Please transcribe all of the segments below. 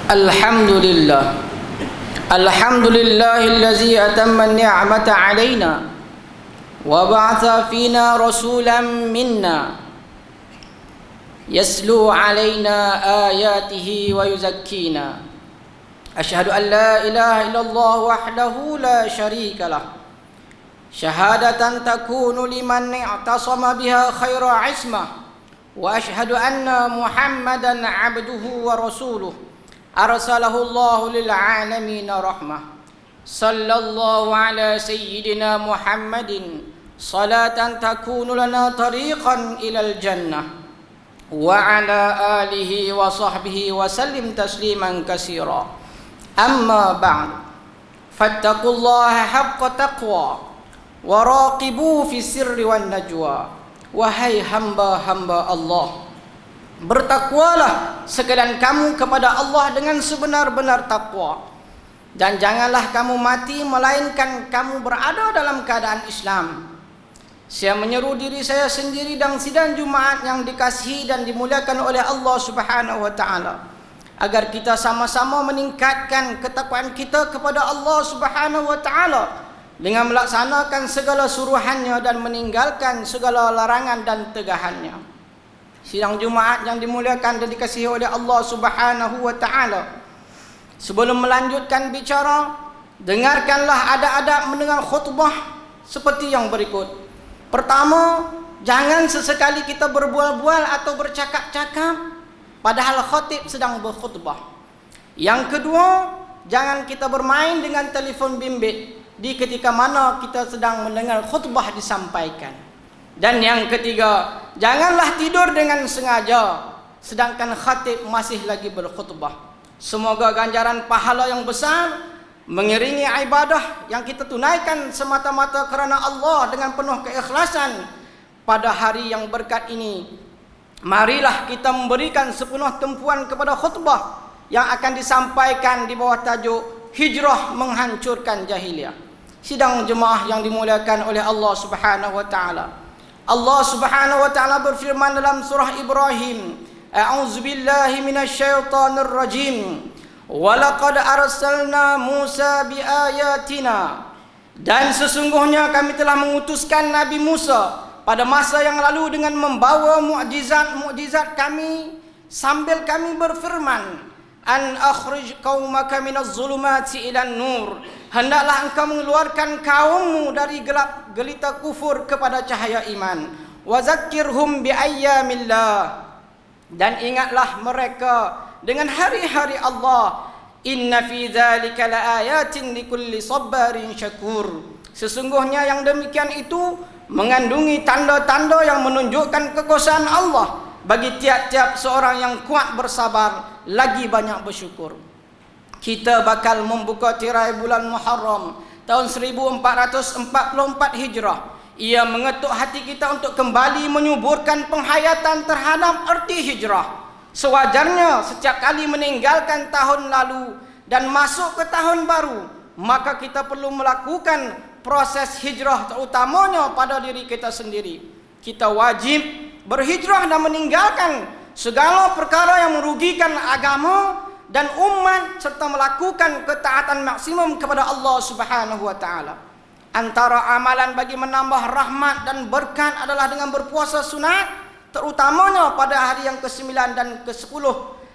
Alhamdulillah. Alhamdulillahillazi atamma ni'mata alaina wa ba'atha fina rasulan minna yaslu alaina ayatihi wa yuzakkina. Asyhadu an la ilaha illallah wahdahu la syarika lah. Syahadatan takunu liman i'tasama biha khaira ismah. Wa asyhadu anna Muhammadan abduhu wa rasuluh. Arsalahu Allahu lil alamin rahmah. Sallallahu ala sayyidina Muhammadin salatan takunu lana tariqan ilal jannah. Wa ala alihi wa sahbihi wa sallim tasliman katsira. Amma ba'd. Fattaqullaha haqqa taqwa wa raqibu fi sirri wan najwa. Wahai hamba-hamba Allah, bertakwalah sekalian kamu kepada Allah dengan sebenar-benar takwa, dan janganlah kamu mati melainkan kamu berada dalam keadaan Islam. Saya menyeru diri saya sendiri dan sidang Jumaat yang dikasihi dan dimuliakan oleh Allah Subhanahu wa taala, agar kita sama-sama meningkatkan ketakwaan kita kepada Allah Subhanahu wa taala dengan melaksanakan segala suruhannya dan meninggalkan segala larangan dan tegahannya. Sidang Jumaat yang dimuliakan dan dikasihi oleh Allah Subhanahu wa taala, sebelum melanjutkan bicara, dengarkanlah adab-adab mendengar khutbah seperti yang berikut. Pertama, jangan sesekali kita berbual-bual atau bercakap-cakap padahal khatib sedang berkhutbah. Yang kedua, jangan kita bermain dengan telefon bimbit di ketika mana kita sedang mendengar khutbah disampaikan. Dan yang ketiga, janganlah tidur dengan sengaja sedangkan khatib masih lagi berkhutbah. Semoga ganjaran pahala yang besar mengiringi ibadah yang kita tunaikan semata-mata kerana Allah dengan penuh keikhlasan pada hari yang berkat ini. Marilah kita memberikan sepenuh tumpuan kepada khutbah yang akan disampaikan di bawah tajuk Hijrah Menghancurkan Jahiliyah. Sidang jemaah yang dimuliakan oleh Allah Subhanahu wa taala, Allah Subhanahu wa taala berfirman dalam surah Ibrahim, a'udzubillahi minasyaitonir rajim, wa laqad arsalna Musa biayatina, dan sesungguhnya kami telah mengutuskan Nabi Musa pada masa yang lalu dengan membawa mukjizat kami, sambil kami berfirman, an akhrij qaumaka minaz zulumati ilan nur, hendaklah engkau mengeluarkan kaummu dari gelap gelita kufur kepada cahaya iman. Wa zakkirhum bi ayyamillah, dan ingatlah mereka dengan hari-hari Allah. Inna fi dzalika laayatin likulli sabarin syakur, sesungguhnya yang demikian itu mengandungi tanda-tanda yang menunjukkan kekuasaan Allah bagi tiap-tiap seorang yang kuat bersabar lagi banyak bersyukur. Kita bakal membuka tirai bulan Muharram tahun 1444 Hijrah. Ia mengetuk hati kita untuk kembali menyuburkan penghayatan terhadap erti hijrah. Sewajarnya setiap kali meninggalkan tahun lalu dan masuk ke tahun baru, maka kita perlu melakukan proses hijrah, terutamanya pada diri kita sendiri. Kita wajib berhijrah dan meninggalkan segala perkara yang merugikan agama dan umat, serta melakukan ketaatan maksimum kepada Allah Subhanahu wa taala. Antara amalan bagi menambah rahmat dan berkat adalah dengan berpuasa sunat, terutamanya pada hari yang ke-9 dan ke-10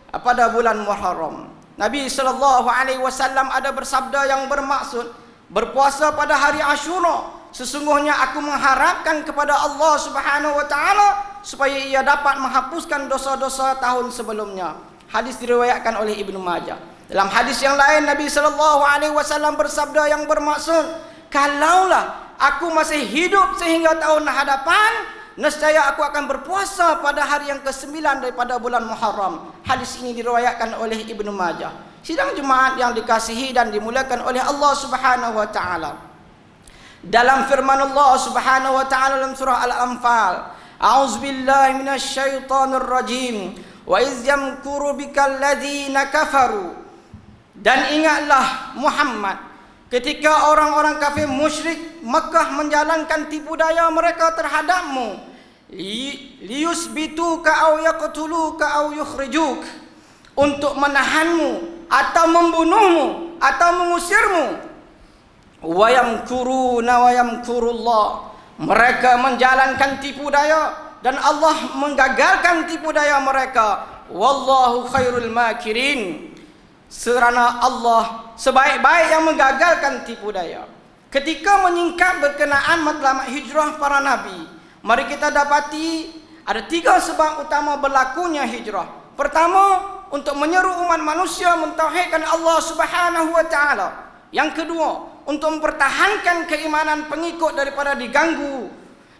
pada bulan Muharram. Nabi sallallahu alaihi wasallam ada bersabda yang bermaksud, berpuasa pada hari Asyura, sesungguhnya aku mengharapkan kepada Allah Subhanahu wa taala supaya ia dapat menghapuskan dosa-dosa tahun sebelumnya. Hadis diriwayatkan oleh Ibnu Majah. Dalam hadis yang lain, Nabi sallallahu alaihi wasallam bersabda yang bermaksud, kalaulah aku masih hidup sehingga tahun hadapan, nescaya aku akan berpuasa pada hari yang ke-9 daripada bulan Muharram. Hadis ini diriwayatkan oleh Ibnu Majah. Sidang Jumaat yang dikasihi dan dimuliakan oleh Allah Subhanahu wa taala, dalam firman Allah Subhanahu wa taala dalam surah Al-Anfal, a'udzubillahi minasyaitonir rajim, wa iz yamkuru bikal ladzina kafaru, dan ingatlah Muhammad ketika orang-orang kafir musyrik Makkah menjalankan tipu daya mereka terhadapmu, liyusbituka aw yaqtuluka aw yukhrijuk, untuk menahanmu atau membunuhmu atau mengusirmu. Wa yamkuruna wa yamkurullah. Mereka menjalankan tipu daya dan Allah menggagalkan tipu daya mereka. Wallahu khairul makirin. Serana Allah sebaik-baik yang menggagalkan tipu daya. Ketika menyingkap berkenaan matlamat hijrah para nabi, mari kita dapati ada 3 sebab utama berlakunya hijrah. Pertama, untuk menyeru umat manusia mentauhidkan Allah Subhanahu wa taala. Yang kedua, untuk mempertahankan keimanan pengikut daripada diganggu.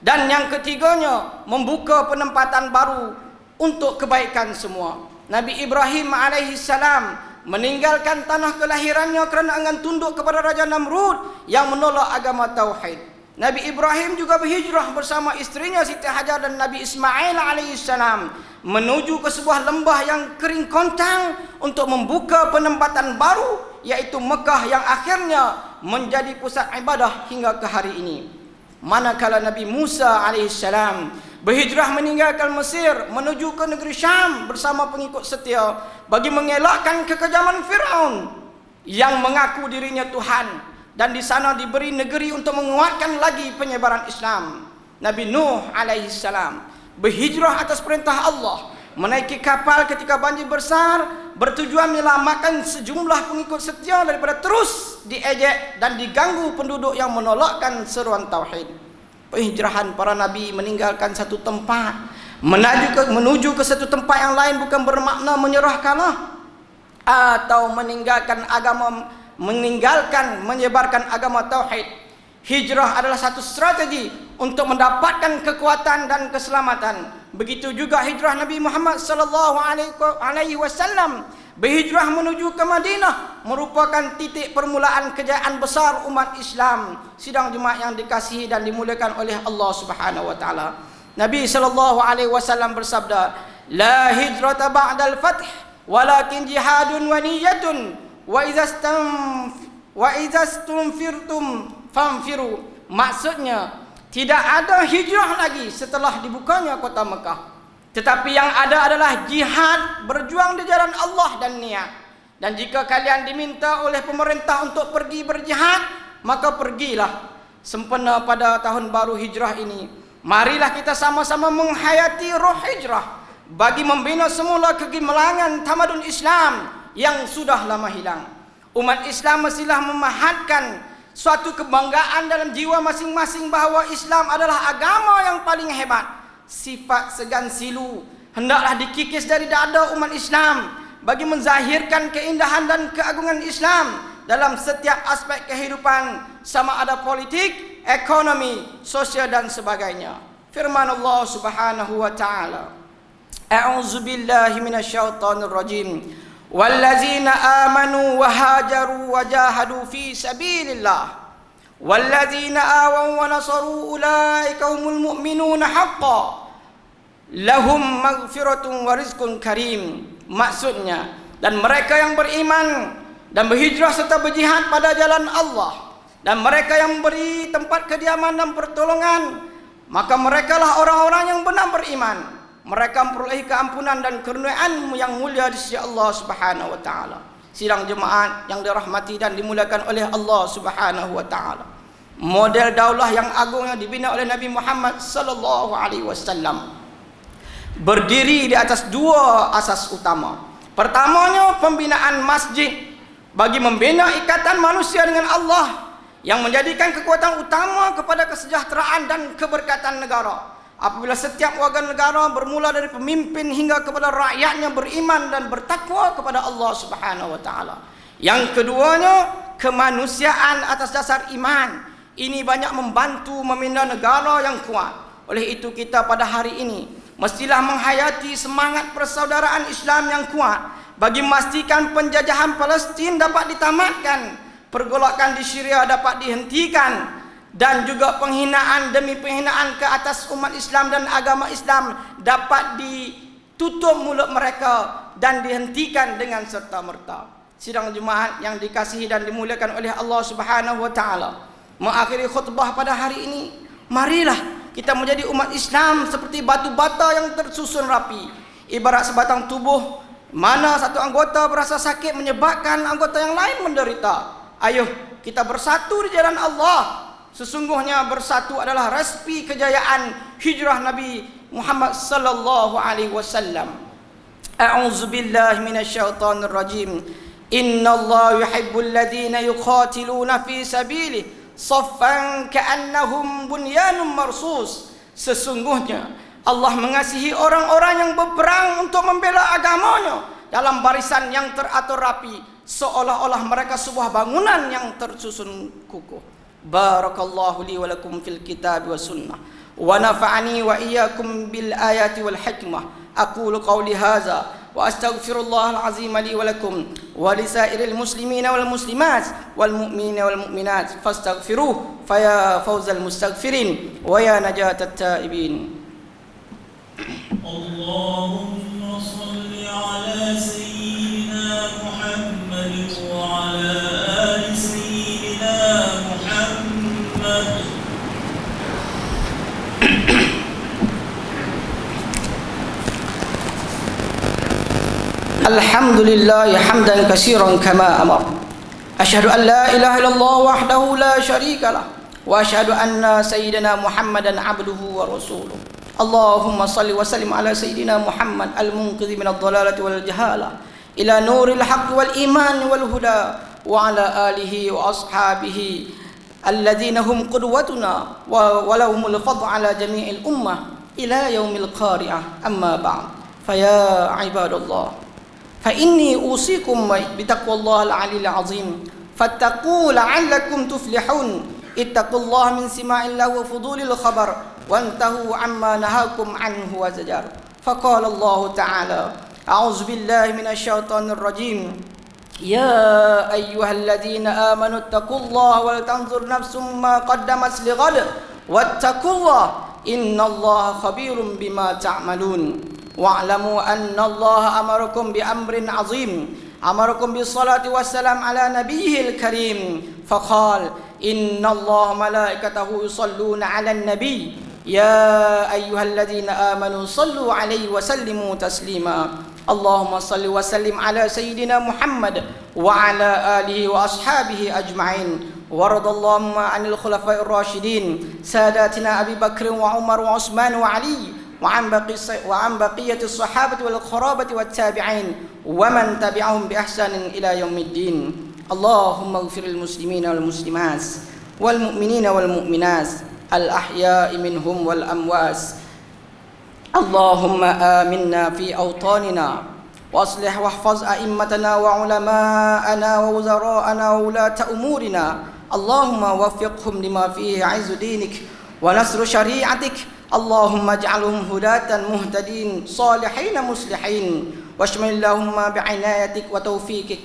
Dan yang ketiganya, membuka penempatan baru untuk kebaikan semua. Nabi Ibrahim alaihissalam meninggalkan tanah kelahirannya kerana enggan tunduk kepada Raja Namrud yang menolak agama tauhid. Nabi Ibrahim juga berhijrah bersama isterinya Siti Hajar dan Nabi Ismail alaihissalam menuju ke sebuah lembah yang kering kontang untuk membuka penempatan baru, yaitu Mekah yang akhirnya menjadi pusat ibadah hingga ke hari ini. Manakala Nabi Musa alaihissalam berhijrah meninggalkan Mesir menuju ke negeri Syam bersama pengikut setia bagi mengelakkan kekejaman Firaun yang mengaku dirinya Tuhan, dan di sana diberi negeri untuk menguatkan lagi penyebaran Islam. Nabi Nuh alaihissalam berhijrah atas perintah Allah, menaiki kapal ketika banjir besar bertujuan menyelamatkan sejumlah pengikut setia daripada terus diejek dan diganggu penduduk yang menolakkan seruan tauhid. Penghijrahan para nabi meninggalkan satu tempat menuju ke satu tempat yang lain bukan bermakna menyerah kalah atau meninggalkan menyebarkan agama tauhid. Hijrah adalah satu strategi untuk mendapatkan kekuatan dan keselamatan. Begitu juga hijrah Nabi Muhammad sallallahu alaihi wasallam berhijrah menuju ke Madinah merupakan titik permulaan kejayaan besar umat Islam. Sidang jemaah yang dikasihi dan dimuliakan oleh Allah Subhanahu wa taala. Nabi sallallahu alaihi wasallam bersabda, "La hijrata ba'dal fath, walakin jihadun wa niyyatun, wa idza stunfirtum fanfiru." Maksudnya, tidak ada hijrah lagi setelah dibukanya kota Mekah. Tetapi yang ada adalah jihad, berjuang di jalan Allah dan niat. Dan jika kalian diminta oleh pemerintah untuk pergi berjihad, maka pergilah. Sempena pada tahun baru hijrah ini, marilah kita sama-sama menghayati roh hijrah bagi membina semula kegemilangan tamadun Islam yang sudah lama hilang. Umat Islam mestilah memahatkan suatu kebanggaan dalam jiwa masing-masing bahawa Islam adalah agama yang paling hebat. Sifat segan silu hendaklah dikikis dari dada umat Islam bagi menzahirkan keindahan dan keagungan Islam dalam setiap aspek kehidupan, sama ada politik, ekonomi, sosial dan sebagainya. Firman Allah Subhanahu wa taala, A'udzu billahi minasyaitonir rajim. Wallazina amanu wa hajaru wa jahadu fi sabilillah wallazina awaw wa nasaru ulaika humul mu'minuna haqqan lahum maghfiratun wa rizqun karim. Maksudnya, dan mereka yang beriman dan berhijrah serta berjihad pada jalan Allah, dan mereka yang beri tempat kediaman dan pertolongan, maka merekalah orang-orang yang benar beriman. Mereka memperoleh keampunan dan kurniaan yang mulia di sisi Allah Subhanahu wa taala. Sidang jemaat yang dirahmati dan dimuliakan oleh Allah Subhanahu wa taala. Model daulah yang agung yang dibina oleh Nabi Muhammad sallallahu alaihi wasallam berdiri di atas 2 asas utama. Pertamanya, pembinaan masjid bagi membina ikatan manusia dengan Allah yang menjadikan kekuatan utama kepada kesejahteraan dan keberkatan negara. Apabila setiap warga negara bermula dari pemimpin hingga kepada rakyatnya beriman dan bertakwa kepada Allah Subhanahu wa taala. Yang keduanya, kemanusiaan atas dasar iman. Ini banyak membantu membina negara yang kuat. Oleh itu kita pada hari ini mestilah menghayati semangat persaudaraan Islam yang kuat bagi memastikan penjajahan Palestin dapat ditamatkan, pergolakan di Syria dapat dihentikan, dan juga penghinaan demi penghinaan ke atas umat Islam dan agama Islam dapat ditutup mulut mereka dan dihentikan dengan serta-merta. Sidang jemaat yang dikasihi dan dimuliakan oleh Allah Subhanahu wa taala, mengakhiri khutbah pada hari ini, marilah kita menjadi umat Islam seperti batu bata yang tersusun rapi, ibarat sebatang tubuh Mana satu anggota berasa sakit menyebabkan anggota yang lain menderita. Ayuh kita bersatu di jalan Allah. Sesungguhnya bersatu adalah respi kejayaan hijrah Nabi Muhammad sallallahu alaihi wasallam. A'udzu billahi minasyaitonir rajim. Innallaha yuhibbul ladzina yuqatiluna fi sabilihi saffan ka'annahum bunyanun marsus. Sesungguhnya Allah mengasihi orang-orang yang berperang untuk membela agamanya dalam barisan yang teratur rapi, seolah-olah mereka sebuah bangunan yang tersusun kukuh. Barakallahu li wa lakum fil kitab wa sunnah wa nafa'ani wa iyyakum bil ayati wal hikmah. Aqulu qawli hadza wa astaghfirullahal azim li wa lakum wa lisairil muslimina wal muslimat wal mu'minina wal mu'minat fastaghfiruhu fa ya fawzal mustaghfirin wa ya najatat taibin. اللهم صل على سيدنا محمد وعلى آل سيدنا محمد. الحمد لله حمدا كثيرا كما أمر. أشهد أن لا إله إلا الله وحده لا شريك له وأشهد أن سيدنا محمدا عبده ورسوله. اللهم صل وسلم على سيدنا محمد المنقذ من الضلالة والجهالة إلى نور الحق والإيمان والهدى وعلى آله وأصحابه الذين هم قدوتنا ولهم الفضل على جميع الأمة إلى يوم القارعة. أما بعد فيا عباد الله فإني أوصيكم بتقوى الله العلي العظيم فاتقوا لعلكم تفلحون. اتقوا الله من سماع الله وفضول الخبر وانتهوا عما نهاكم عنه وزجر. فقال الله تعالى أعوذ بالله من الشيطان الرجيم يا أيها الذين آمنوا اتقوا الله ولتنظر نفس ما قدمت لغد واتقوا الله إن الله خبير بما تعملون. واعلموا أن الله أمركم بأمر عظيم أمركم بالصلاة والسلام على نبيه الكريم فقال إن الله ملائكته يصلون على النبي يا أيها الذين آمنوا صلوا عليه وسلموا تسليما. اللهم صل وسلم على سيدنا محمد وعلى آله وأصحابه أجمعين. ورضى اللهم عن الخلفاء الراشدين ساداتنا أبي بكر وعمر وعثمان وعلي وعن بقية الصحابة والقرابة والتابعين ومن تبعهم بإحسان إلى يوم الدين. اللهم اغفر للمسلمين والمسلمات والمؤمنين والمؤمنات الأحياء منهم والأموات. اللهم آمنا في أوطاننا وأصلح واحفظ أئمتنا وعلماءنا ووزراءنا وولاة أمورنا. اللهم وفقهم لما فيه عز دينك ونصر شريعتك. اللهم اجعلهم هداة مهتدين صالحين مصلحين. واشمل اللهم بعنايتك وتوفيقك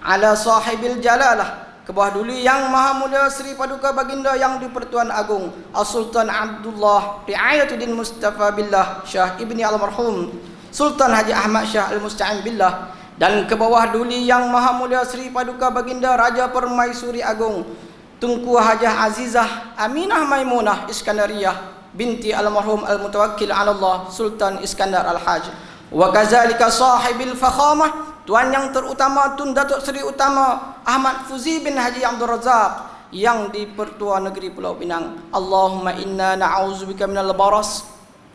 على صاحب الجلالة Kebawah duli yang maha mulia Sri Paduka Baginda yang di-Pertuan Agung As-Sultan Abdullah Riayatuddin Mustafa Billah Syah Ibni Almarhum Sultan Haji Ahmad Syah Al-Musta'in Billah, dan ke bawah duli yang maha mulia Sri Paduka Baginda Raja Permaisuri Agung Tunku Hajah Azizah Aminah Maimunah Iskandariyah binti Almarhum Al-Mutawakkil 'ala Allah Sultan Iskandar Al-Haj. Wa kadzalika sahibil fakhamah, tuan yang terutama Tun Datuk Seri Utama Ahmad Fuzi bin Haji Abdul Razak yang di Pertua Negeri Pulau Pinang. Allahumma inna na'udzubika minal baras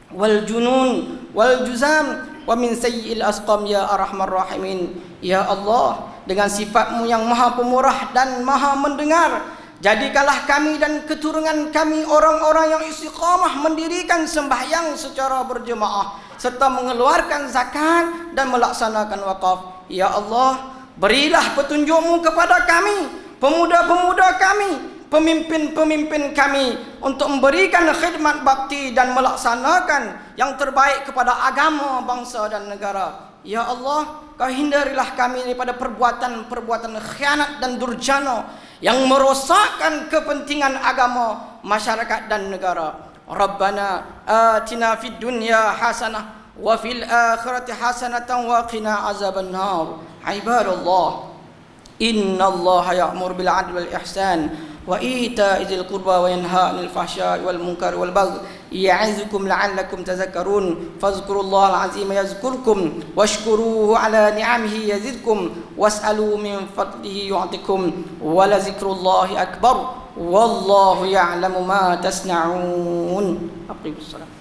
wal junun wal juzam wa min sayyi'il asqam ya arhamar rahimin. Ya Allah, dengan sifat-Mu yang maha pemurah dan maha mendengar, jadikanlah kami dan keturunan kami orang-orang yang istiqamah mendirikan sembahyang secara berjemaah serta mengeluarkan zakat dan melaksanakan wakaf. Ya Allah, berilah petunjuk-Mu kepada kami, pemuda-pemuda kami, pemimpin-pemimpin kami untuk memberikan khidmat bakti dan melaksanakan yang terbaik kepada agama, bangsa dan negara. Ya Allah, Kau hindarilah kami daripada perbuatan-perbuatan khianat dan durjana yang merosakkan kepentingan agama, masyarakat dan negara. Rabbana atina fid dunya hasanah wa fil akhirati hasanatan wa qina azabannar. Ibadallah, Innallaha ya'muru bil 'adli wal ihsan wa ita'i dzil qurba wa yanha 'anil fahsya'i wal munkari wal baghi ya'izukum la'allakum tadhakkarun fadhkurullahal 'azima yadhkurkum washkuruhu 'ala ni'amihi yazidkum was'alu min fadlihi yu'tikum wa la dzikrullahi akbar wallahu ya'lamu ma tasna'un. Aqimus salat.